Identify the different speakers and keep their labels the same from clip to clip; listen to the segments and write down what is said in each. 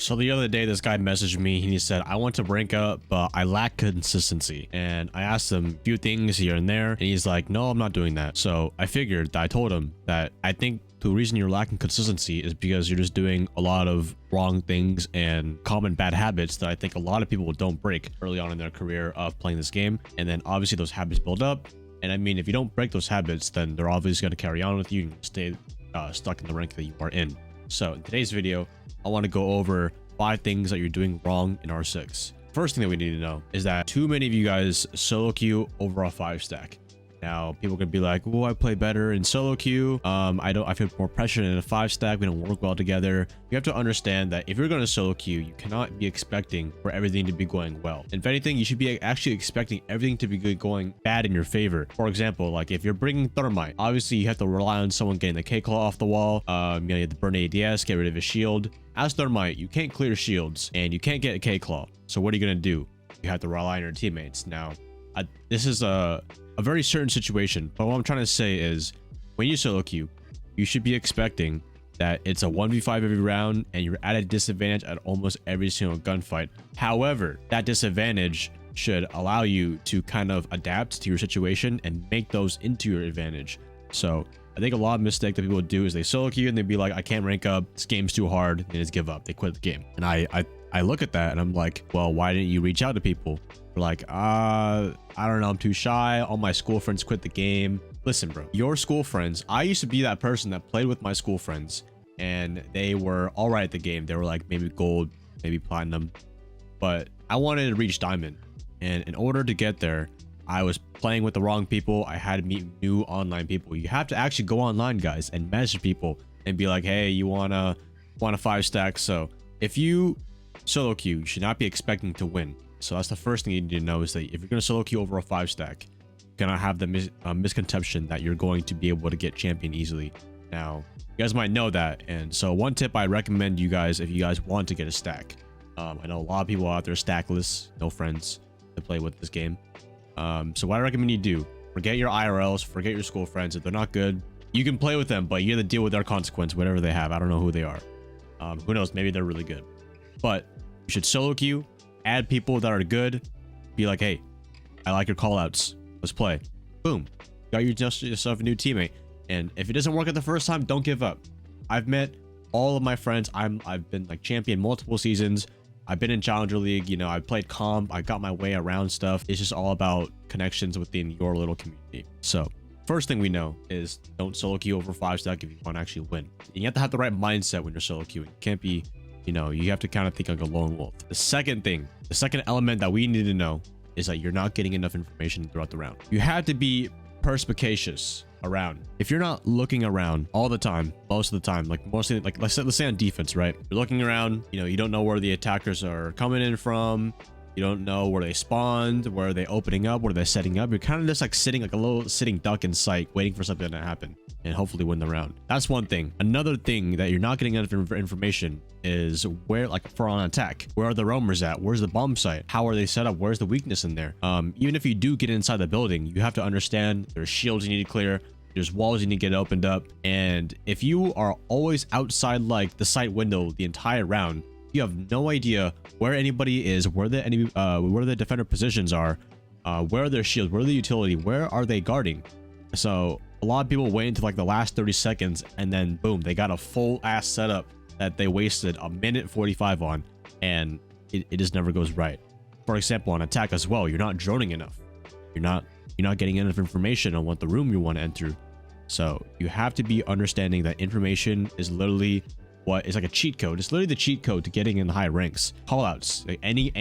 Speaker 1: So the other day, this guy messaged me and he said, I want to rank up, but I lack consistency. And I asked him a few things here and there, and he's like, no, I'm not doing that. So I figured that I told him that I think the reason you're lacking consistency is because you're just doing a lot of wrong things and common bad habits that I think a lot of people don't break early on in their career of playing this game. And then obviously those habits build up. And I mean, if you don't break those habits, then they're obviously going to carry on with you and stay stuck in the rank that you are in. So in today's video, I want to go over 5 things that you're doing wrong in R6. First thing that we need to know is that too many of you guys solo queue over a 5-stack. Now, people could be like, oh, I play better in solo queue. I feel more pressure in a 5-stack. We don't work well together. You have to understand that if you're going to solo queue, you cannot be expecting for everything to be going well. If anything, you should be actually expecting everything to be going bad in your favor. For example, like if you're bringing thermite, obviously you have to rely on someone getting the K-claw off the wall. You have to burn ADS, get rid of his shield. As thermite, you can't clear shields and you can't get a K-claw. So what are you going to do? You have to rely on your teammates. Now, this is a very certain situation, but what I'm trying to say is when you solo queue, you should be expecting that it's a 1v5 every round and you're at a disadvantage at almost every single gunfight. However, that disadvantage should allow you to kind of adapt to your situation and make those into your advantage. So I think a lot of mistake that people do is they solo queue and they'd be like, I can't rank up, this game's too hard, and they just give up, they quit the game. And I look at that and I'm like, well, why didn't you reach out to people? They're like, I don't know, I'm too shy, all my school friends quit the game. Listen, bro, your school friends, I used to be that person that played with my school friends and they were all right at the game. They were like maybe gold, maybe platinum, but I wanted to reach diamond. And in order to get there, I was playing with the wrong people. I had to meet new online people. You have to actually go online, guys, and message people and be like, hey, you want a 5-stack? So if you solo queue, you should not be expecting to win. So that's the first thing you need to know, is that if you're going to solo queue over a 5-stack, you're going to have the misconception that you're going to be able to get champion easily. Now, you guys might know that. And so one tip I recommend you guys, if you guys want to get a stack, I know a lot of people out there stackless, no friends to play with this game. So what I recommend you do, forget your IRLs, forget your school friends. If they're not good, you can play with them, but you have to deal with their consequence, whatever they have. I don't know who they are. Who knows? Maybe they're really good. But you should solo queue, add people that are good, be like, hey, I like your callouts, let's play. Boom, got yourself a new teammate. And if it doesn't work at the first time, don't give up. I've met all of my friends. I've been like champion multiple seasons. I've been in Challenger League, you know, I played comp, I got my way around stuff. It's just all about connections within your little community. So first thing we know is don't solo queue over 5-stack if you want to actually win. And you have to have the right mindset when you're solo queuing. You can't be, you know, you have to kind of think like a lone wolf. The second element that we need to know is that you're not getting enough information throughout the round. You have to be perspicacious around. If you're not looking around all the time, most of the time, like mostly, like let's say on defense, right? You're looking around, you know, you don't know where the attackers are coming in from. You don't know where they spawned, where are they opening up, where they're setting up. You're kind of just like sitting like a little sitting duck in sight, waiting for something to happen and hopefully win the round. That's one thing. Another thing that you're not getting enough information is where, like for on attack, where are the roamers at? Where's the bomb site? How are they set up? Where's the weakness in there? Even if you do get inside the building, you have to understand there's shields you need to clear. There's walls you need to get opened up. And if you are always outside like the site window the entire round, you have no idea where anybody is, where the defender positions are, where are their shields, where are the utility, where are they guarding. So a lot of people wait until like the last 30 seconds and then boom, they got a full ass setup that they wasted a minute 45 on, and it just never goes right. For example, on attack as well, you're not droning enough. You're not getting enough information on what the room you want to enter. So you have to be understanding that information is literally what is like a cheat code. It's literally the cheat code to getting in the high ranks. Callouts, like any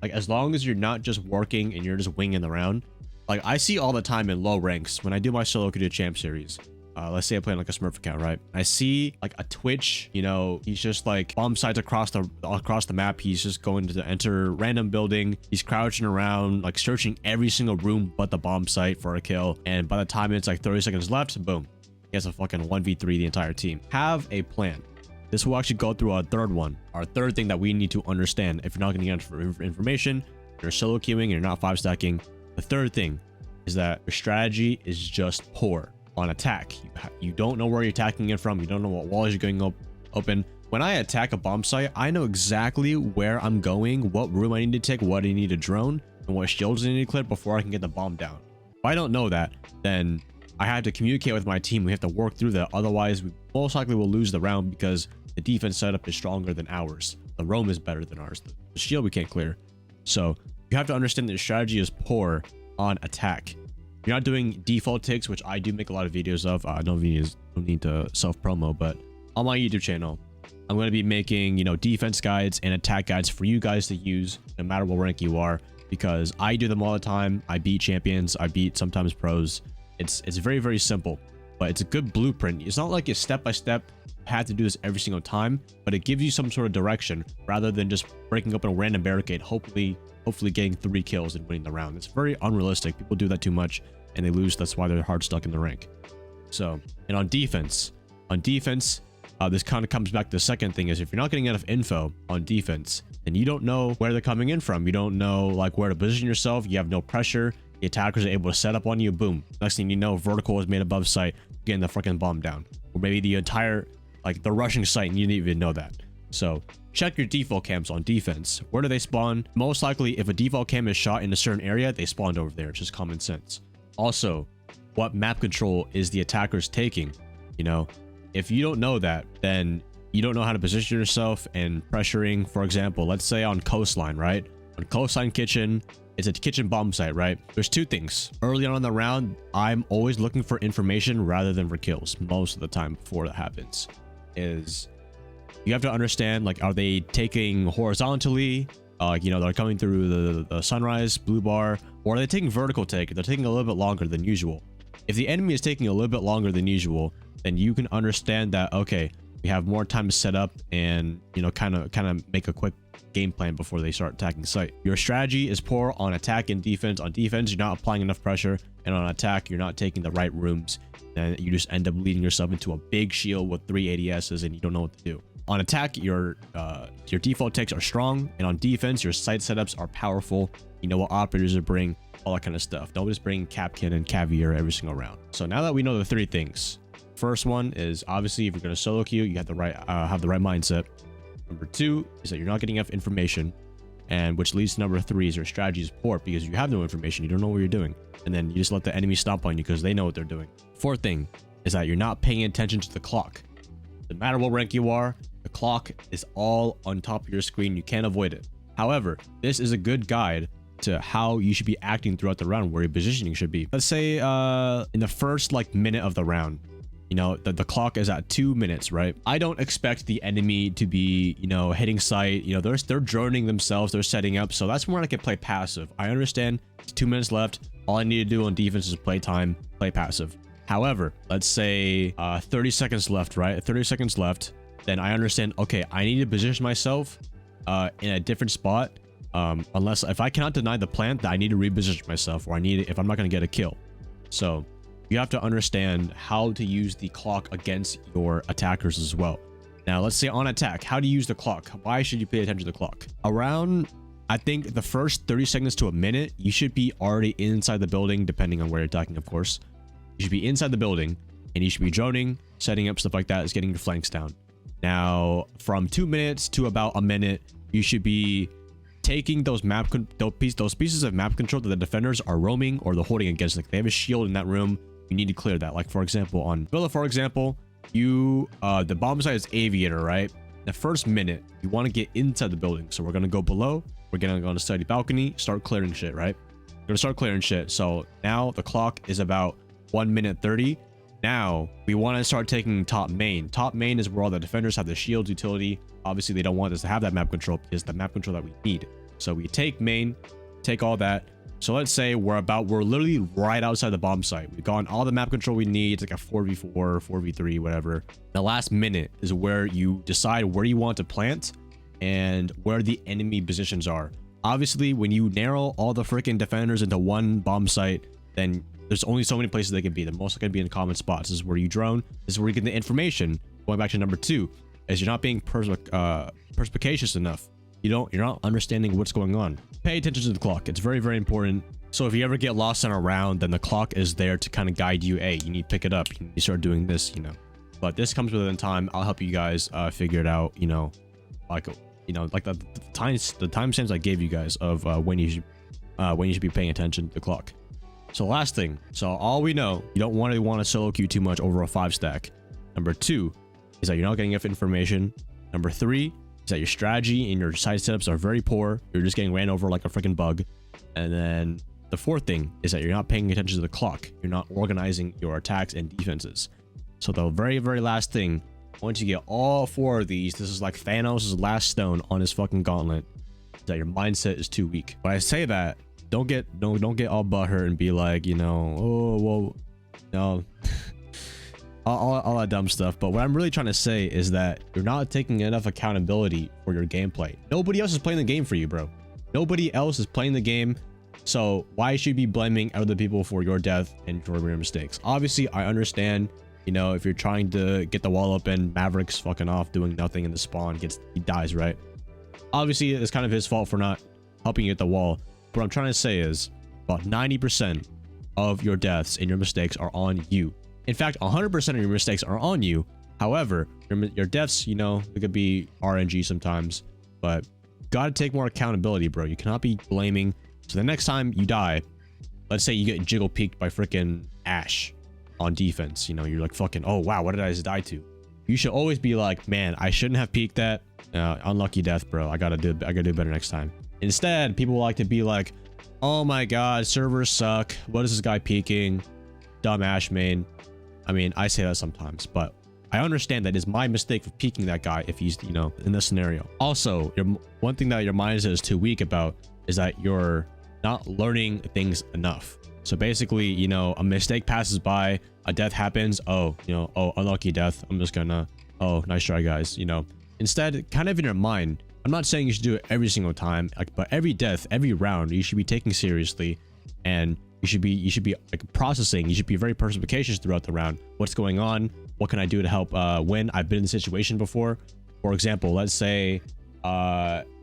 Speaker 1: like as long as you're not just working and you're just winging the round. Like I see all the time in low ranks when I do my solo queue champ series. Let's say I play like a Smurf account, right? I see like a Twitch, you know, he's just like bomb sites across the map. He's just going to enter random building. He's crouching around, like searching every single room but the bomb site for a kill. And by the time it's like 30 seconds left, boom, he has a fucking 1v3 the entire team. Have a plan. This will actually go through our third one. Our third thing that we need to understand if you're not getting enough information, you're solo queuing, you're not 5-stacking. The third thing is that your strategy is just poor. On attack, you don't know where you're attacking it from. You don't know what walls you're going open. when I attack a bomb site, I know exactly where I'm going, what room I need to take, what I need to drone, and what shields I need to clear before I can get the bomb down. If I don't know that, then I have to communicate with my team. We have to work through that. Otherwise, we most likely will lose the round because the defense setup is stronger than ours. The roam is better than ours. The shield we can't clear. So you have to understand that your strategy is poor on attack. You're not doing default ticks, which I do make a lot of videos of. No need to self-promo, but on my YouTube channel, I'm going to be making, you know, defense guides and attack guides for you guys to use no matter what rank you are, because I do them all the time. I beat champions. I beat sometimes pros. It's very, very simple, but it's a good blueprint. It's not like a step-by-step have to do this every single time, but it gives you some sort of direction rather than just breaking up a random barricade, hopefully getting 3 kills and winning the round. It's very unrealistic. People do that too much and they lose. That's why they're hard stuck in the rank. So, and on defense, this kind of comes back to the second thing is if you're not getting enough info on defense, then you don't know where they're coming in from. You don't know like where to position yourself. You have no pressure. The attackers are able to set up on you. Boom. Next thing you know, vertical is made above sight, getting the freaking bomb down. Or maybe the entire, like the rushing site, and you didn't even know that. So check your default camps on defense. Where do they spawn? Most likely, if a default cam is shot in a certain area, they spawned over there. It's just common sense. Also, what map control is the attackers taking? You know, if you don't know that, then you don't know how to position yourself and pressuring. For example, let's say on coastline, right? On coastline kitchen, it's a kitchen bomb site, right? There's 2 things. Early on in the round, I'm always looking for information rather than for kills. Most of the time before that happens is you have to understand, like, are they taking horizontally? You know, they're coming through the sunrise, blue bar, or are they taking vertical take? They're taking a little bit longer than usual. If the enemy is taking a little bit longer than usual, then you can understand that, okay, we have more time to set up and, you know, kind of make a quick game plan before they start attacking site. Your strategy is poor on attack and defense. On defense, you're not applying enough pressure, and on attack, you're not taking the right rooms, and you just end up leading yourself into a big shield with 3 ADSs, and you don't know what to do. On attack, your default ticks are strong, and on defense, your site setups are powerful. You know what operators to bring, all that kind of stuff. Don't just bring Capkin and Caviar every single round. So now that we know the 3 things, first one is obviously if you're going to solo queue, you have the right mindset. Number 2 is that you're not getting enough information, and which leads to number 3 is your strategy is poor because you have no information. You don't know what you're doing, and then you just let the enemy stomp on you because they know what they're doing. 4th thing is that you're not paying attention to the clock. No matter what rank you are, the clock is all on top of your screen. You can't avoid it. However, this is a good guide to how you should be acting throughout the round, where your positioning should be. Let's say in the first like minute of the round, you know, the clock is at 2 minutes, right? I don't expect the enemy to be, you know, hitting site. You know, they're droning themselves, they're setting up. So that's where I can play passive. I understand it's 2 minutes left. All I need to do on defense is play time, play passive. However, let's say 30 seconds left, right? 30 seconds left. Then I understand, okay, I need to position myself in a different spot. Unless if I cannot deny the plant, that I need to reposition myself, or if I'm not going to get a kill. So you have to understand how to use the clock against your attackers as well. Now, let's say on attack, how do you use the clock? Why should you pay attention to the clock? Around, I think, the first 30 seconds to a minute, you should be already inside the building, depending on where you're attacking, of course. You should be inside the building, and you should be droning, setting up stuff like that, is getting your flanks down. Now, from 2 minutes to about a minute, you should be taking those pieces of map control that the defenders are roaming or they're holding against. Like, they have a shield in that room. You need to clear that. Like, for example, on Villa, for example, the bomb site is Aviator, right? The first minute, you want to get inside the building. So we're going to go below. We're going to go on the study balcony, start clearing shit, right? We're going to start clearing shit. So now the clock is about 1 minute 30. Now we want to start taking top main. Top main is where all the defenders have the shield utility. Obviously, they don't want us to have that map control because the map control that we need. So we take main, take all that. So let's say we're literally right outside the bomb site. We've gotten all the map control we need. It's like a 4v4, 4v3, whatever. The last minute is where you decide where you want to plant and where the enemy positions are. Obviously, when you narrow all the freaking defenders into one bomb site, then there's only so many places they can be. They're mostly going to be in common spots. This is where you drone. This is where you get the information. Going back to number 2, is you're not being perspicacious enough. You're not understanding what's going on. Pay attention to the clock. It's very, very important. So if you ever get lost in a round, then the clock is there to kind of guide you. Hey, you need to pick it up. You need to start doing this, you know. but this comes within time. I'll help you guys figure it out, you know, like the timestamps I gave you guys of when you should be paying attention to the clock. So last thing, so all we know, you don't want to solo queue too much over a 5 stack. Number 2 is that you're not getting enough information. Number 3 is that your strategy and your side setups are very poor. You're just getting ran over like a freaking bug. And then the 4th thing is that you're not paying attention to the clock. You're not organizing your attacks and defenses. So the very, very last thing, once you get all 4 of these, this is like Thanos' last stone on his fucking gauntlet, is that your mindset is too weak. When I say that, don't get all butthurt and be like, you know, oh well, no, all that dumb stuff. But what I'm really trying to say is that you're not taking enough accountability for your gameplay. Nobody else is playing the game for you, bro. Nobody else is playing the game. So why should you be blaming other people for your death and for your mistakes? Obviously, I understand, you know, if you're trying to get the wall open, Maverick's fucking off doing nothing in the spawn, he dies, right? Obviously, it's kind of his fault for not helping you get the wall. What I'm trying to say is about 90% of your deaths and your mistakes are on you. In fact, 100% of your mistakes are on you. However, your deaths, you know, it could be RNG sometimes, but you got to take more accountability, bro. You cannot be blaming. So the next time you die, let's say you get jiggle peeked by freaking Ash on defense, you know, you're like, fucking, oh wow, what did I just die to? You should always be like, man, I shouldn't have peeked that. Unlucky death, bro. I gotta do better next time. Instead, people like to be like, oh my god, servers suck. What is this guy peeking? Dumb Ash main. I mean, I say that sometimes, but I understand that it's my mistake for peeking that guy if he's, you know, in this scenario. Also, one thing that your mindset is too weak about is that you're not learning things enough. So basically, you know, a mistake passes by, a death happens. Oh, you know, oh, unlucky death. I'm just gonna, oh, nice try, guys. You know, instead, kind of in your mind, I'm not saying you should do it every single time, like, but every death, every round, you should be taking seriously, and you should be like processing. You should be very perspicacious throughout the round. What's going on? What can I do to help win? I've been in the situation before. For example, let's say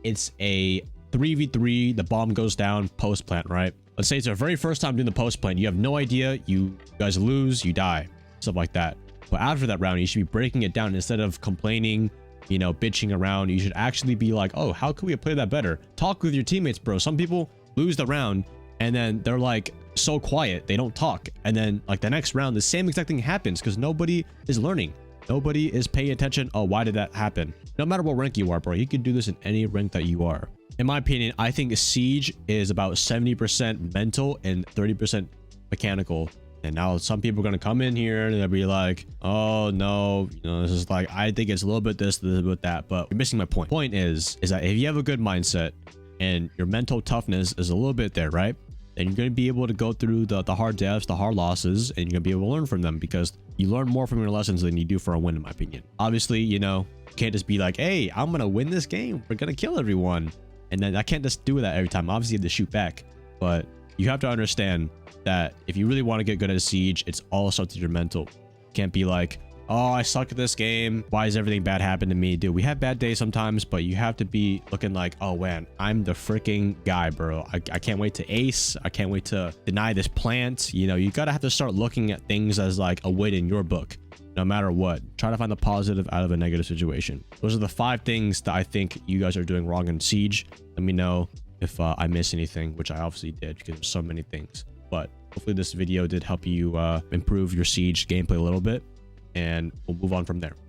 Speaker 1: it's a 3v3, the bomb goes down post plant, right? Let's say it's your very first time doing the post plant. You have no idea. You guys lose, you die, stuff like that. But after that round, you should be breaking it down instead of complaining, you know, bitching around. You should actually be like, oh, how could we have played that better? Talk with your teammates, bro. Some people lose the round and then they're like so quiet, they don't talk, and then like the next round the same exact thing happens because nobody is learning, nobody is paying attention. Oh, why did that happen? No matter what rank you are, bro, you can do this in any rank that you are. In my opinion, I think Siege is about 70% mental and 30% mechanical. And now some people are going to come in here and they'll be like, oh no, you know, this is like, I think it's a little bit this, a little bit that, but you're missing my point. Point is that if you have a good mindset and your mental toughness is a little bit there, right? Then you're going to be able to go through the hard deaths, the hard losses, and you're going to be able to learn from them because you learn more from your lessons than you do for a win, in my opinion. Obviously, you know, you can't just be like, hey, I'm going to win this game. We're going to kill everyone. And then I can't just do that every time. Obviously, you have to shoot back. But you have to understand that if you really want to get good at Siege, it's all starts with your mental. You can't be like, oh, I suck at this game. Why is everything bad happen to me? Dude, we have bad days sometimes, but you have to be looking like, oh man, I'm the freaking guy, bro. I can't wait to ace. I can't wait to deny this plant. You know, you gotta have to start looking at things as like a win in your book, no matter what. Try to find the positive out of a negative situation. Those are the 5 things that I think you guys are doing wrong in Siege. Let me know if I miss anything, which I obviously did because there's so many things. But hopefully this video did help you improve your Siege gameplay a little bit, and we'll move on from there.